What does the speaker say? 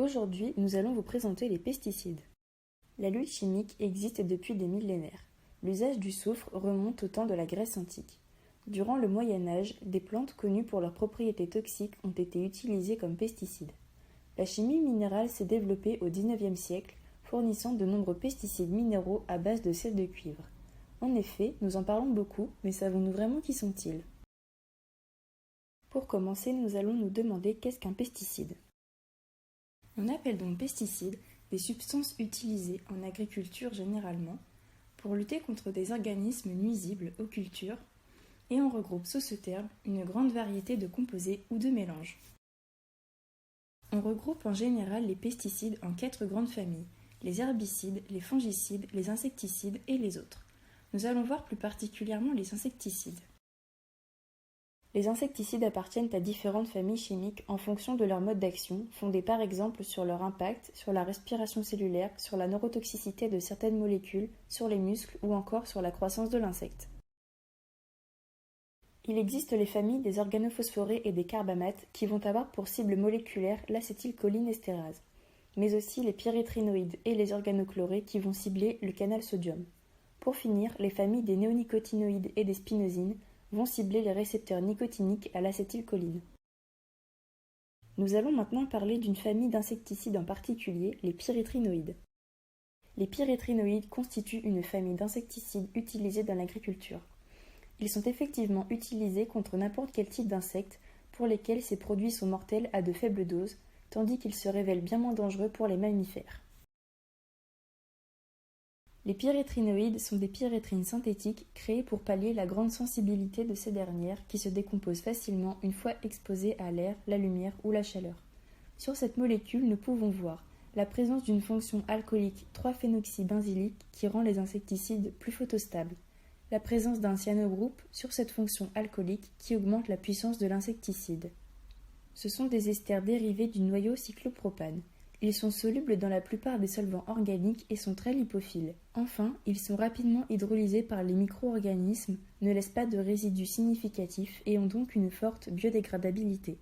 Aujourd'hui, nous allons vous présenter les pesticides. La lutte chimique existe depuis des millénaires. L'usage du soufre remonte au temps de la Grèce antique. Durant le Moyen Âge, des plantes connues pour leurs propriétés toxiques ont été utilisées comme pesticides. La chimie minérale s'est développée au XIXe siècle, fournissant de nombreux pesticides minéraux à base de sel de cuivre. En effet, nous en parlons beaucoup, mais savons-nous vraiment qui sont-ils ? Pour commencer, nous allons nous demander qu'est-ce qu'un pesticide. On appelle donc pesticides des substances utilisées en agriculture généralement pour lutter contre des organismes nuisibles aux cultures et on regroupe sous ce terme une grande variété de composés ou de mélanges. On regroupe en général les pesticides en 4 grandes familles, les herbicides, les fongicides, les insecticides et les autres. Nous allons voir plus particulièrement les insecticides. Les insecticides appartiennent à différentes familles chimiques en fonction de leur mode d'action, fondés par exemple sur leur impact, sur la respiration cellulaire, sur la neurotoxicité de certaines molécules, sur les muscles ou encore sur la croissance de l'insecte. Il existe les familles des organophosphorés et des carbamates qui vont avoir pour cible moléculaire l'acétylcholinestérase, mais aussi les pyréthrinoïdes et les organochlorés qui vont cibler le canal sodium. Pour finir, les familles des néonicotinoïdes et des spinosines vont cibler les récepteurs nicotiniques à l'acétylcholine. Nous allons maintenant parler d'une famille d'insecticides en particulier, les pyréthrinoïdes. Les pyréthrinoïdes constituent une famille d'insecticides utilisés dans l'agriculture. Ils sont effectivement utilisés contre n'importe quel type d'insectes pour lesquels ces produits sont mortels à de faibles doses, tandis qu'ils se révèlent bien moins dangereux pour les mammifères. Les pyréthrinoïdes sont des pyréthrines synthétiques créées pour pallier la grande sensibilité de ces dernières qui se décomposent facilement une fois exposées à l'air, la lumière ou la chaleur. Sur cette molécule, nous pouvons voir la présence d'une fonction alcoolique 3-phénoxybenzylique qui rend les insecticides plus photostables, la présence d'un cyanogroupe sur cette fonction alcoolique qui augmente la puissance de l'insecticide. Ce sont des esters dérivés du noyau cyclopropane. Ils sont solubles dans la plupart des solvants organiques et sont très lipophiles. Enfin, ils sont rapidement hydrolysés par les micro-organismes, ne laissent pas de résidus significatifs et ont donc une forte biodégradabilité.